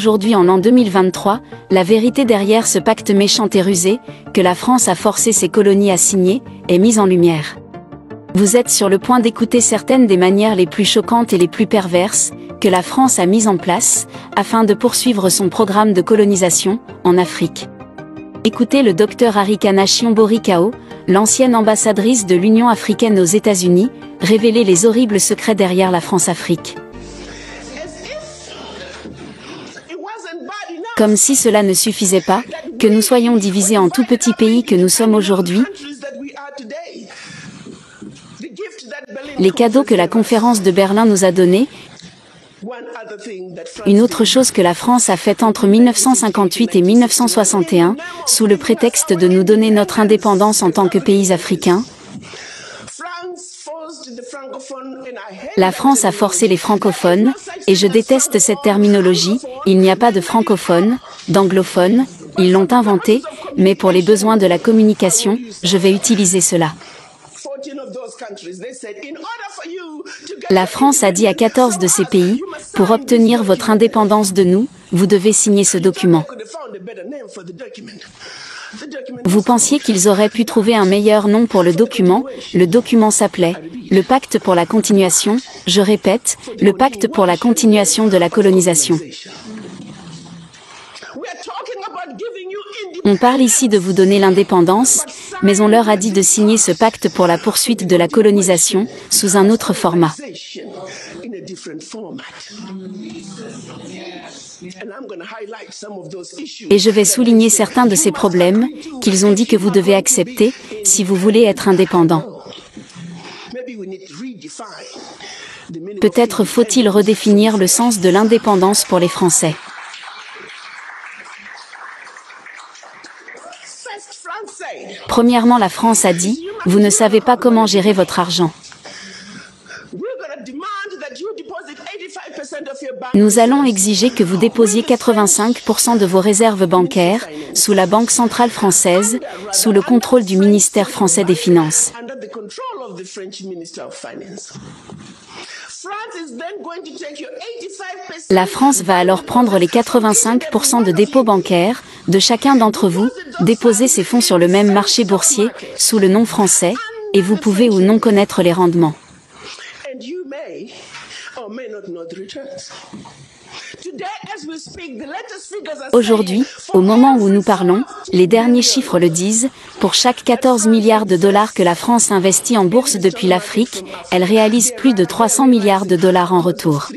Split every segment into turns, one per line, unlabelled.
Aujourd'hui en l'an 2023, la vérité derrière ce pacte méchant et rusé, que la France a forcé ses colonies à signer, est mise en lumière. Vous êtes sur le point d'écouter certaines des manières les plus choquantes et les plus perverses, que la France a mises en place, afin de poursuivre son programme de colonisation, en Afrique. Écoutez le Dr Arikana Chiombo-Rikao, l'ancienne ambassadrice de l'Union africaine aux États-Unis, révéler les horribles secrets derrière la France-Afrique. Comme si cela ne suffisait pas, que nous soyons divisés en tout petits pays que nous sommes aujourd'hui, les cadeaux que la conférence de Berlin nous a donnés, une autre chose que la France a faite entre 1958 et 1961, sous le prétexte de nous donner notre indépendance en tant que pays africains. La France a forcé les francophones, et je déteste cette terminologie, il n'y a pas de francophones, d'anglophones, ils l'ont inventé, mais pour les besoins de la communication, je vais utiliser cela. La France a dit à 14 de ces pays, pour obtenir votre indépendance de nous, vous devez signer ce document. Vous pensiez qu'ils auraient pu trouver un meilleur nom pour le document s'appelait « Le pacte pour la continuation », je répète, le pacte pour la continuation de la colonisation. On parle ici de vous donner l'indépendance, mais on leur a dit de signer ce pacte pour la poursuite de la colonisation, sous un autre format. Et je vais souligner certains de ces problèmes, qu'ils ont dit que vous devez accepter, si vous voulez être indépendant. Peut-être faut-il redéfinir le sens de l'indépendance pour les Français. Premièrement, la France a dit, vous ne savez pas comment gérer votre argent. Nous allons exiger que vous déposiez 85% de vos réserves bancaires, sous la Banque centrale française, sous le contrôle du ministère français des Finances. La France va alors prendre les 85% de dépôts bancaires, de chacun d'entre vous, déposer ces fonds sur le même marché boursier, sous le nom français, et vous pouvez ou non connaître les rendements. Aujourd'hui, au moment où nous parlons, les derniers chiffres le disent, pour chaque 14 milliards de dollars que la France investit en bourse depuis l'Afrique, elle réalise plus de 300 milliards de dollars en retour.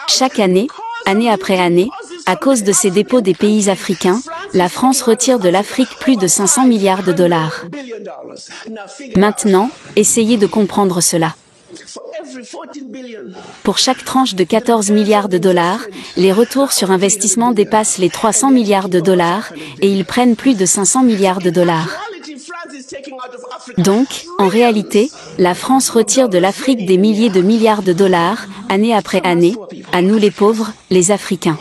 Chaque année, année après année, à cause de ces dépôts des pays africains, la France retire de l'Afrique plus de 500 milliards de dollars. Maintenant, essayez de comprendre cela. Pour chaque tranche de 14 milliards de dollars, les retours sur investissement dépassent les 300 milliards de dollars, et ils prennent plus de 500 milliards de dollars. Donc, en réalité, la France retire de l'Afrique des milliers de milliards de dollars, année après année, à nous les pauvres, les Africains.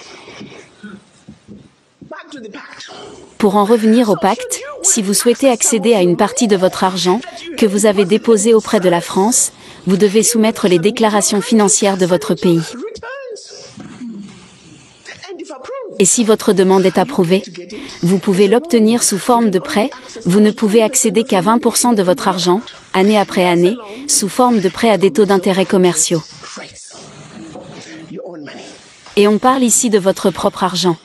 Pour en revenir au pacte, si vous souhaitez accéder à une partie de votre argent, que vous avez déposé auprès de la France, vous devez soumettre les déclarations financières de votre pays. Et si votre demande est approuvée, vous pouvez l'obtenir sous forme de prêt, vous ne pouvez accéder qu'à 20% de votre argent, année après année, sous forme de prêt à des taux d'intérêt commerciaux. Et on parle ici de votre propre argent.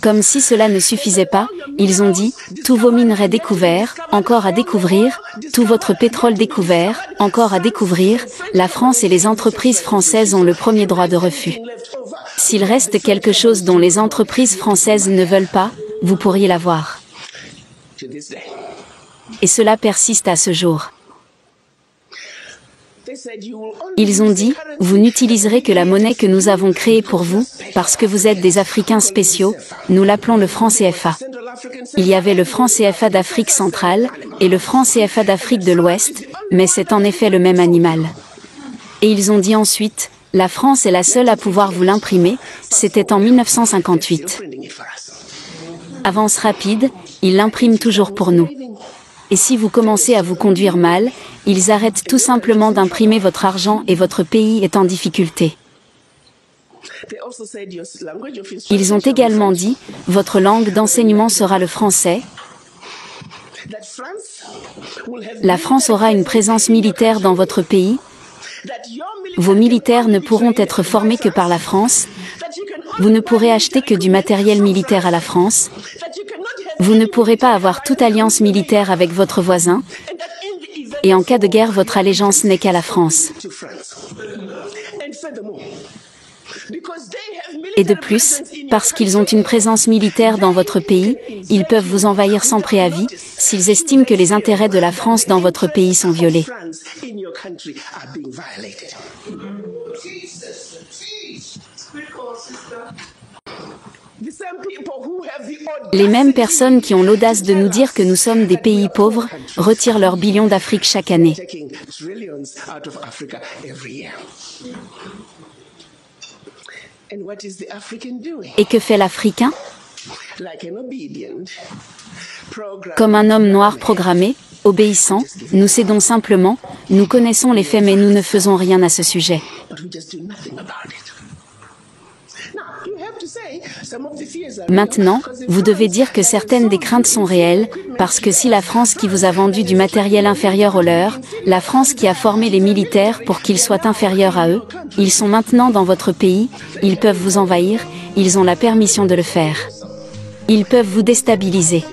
Comme si cela ne suffisait pas, ils ont dit, tous vos minerais découverts, encore à découvrir, tout votre pétrole découvert, encore à découvrir, la France et les entreprises françaises ont le premier droit de refus. S'il reste quelque chose dont les entreprises françaises ne veulent pas, vous pourriez l'avoir. Et cela persiste à ce jour. Ils ont dit, vous n'utiliserez que la monnaie que nous avons créée pour vous, parce que vous êtes des Africains spéciaux, nous l'appelons le franc CFA. Il y avait le franc CFA d'Afrique centrale, et le franc CFA d'Afrique de l'Ouest, mais c'est en effet le même animal. Et ils ont dit ensuite, la France est la seule à pouvoir vous l'imprimer, c'était en 1958. Avance rapide, ils l'impriment toujours pour nous. Et si vous commencez à vous conduire mal, ils arrêtent tout simplement d'imprimer votre argent et votre pays est en difficulté. Ils ont également dit, votre langue d'enseignement sera le français. La France aura une présence militaire dans votre pays. Vos militaires ne pourront être formés que par la France. Vous ne pourrez acheter que du matériel militaire à la France. Vous ne pourrez pas avoir toute alliance militaire avec votre voisin. Et en cas de guerre, votre allégeance n'est qu'à la France. Et de plus, parce qu'ils ont une présence militaire dans votre pays, ils peuvent vous envahir sans préavis, s'ils estiment que les intérêts de la France dans votre pays sont violés. Les mêmes personnes qui ont l'audace de nous dire que nous sommes des pays pauvres, retirent leurs billions d'Afrique chaque année. Et que fait l'Africain? Comme un homme noir programmé, obéissant, nous cédons simplement, nous connaissons les faits mais nous ne faisons rien à ce sujet. Maintenant, vous devez dire que certaines des craintes sont réelles, parce que si la France qui vous a vendu du matériel inférieur au leur, la France qui a formé les militaires pour qu'ils soient inférieurs à eux, ils sont maintenant dans votre pays, ils peuvent vous envahir, ils ont la permission de le faire. Ils peuvent vous déstabiliser.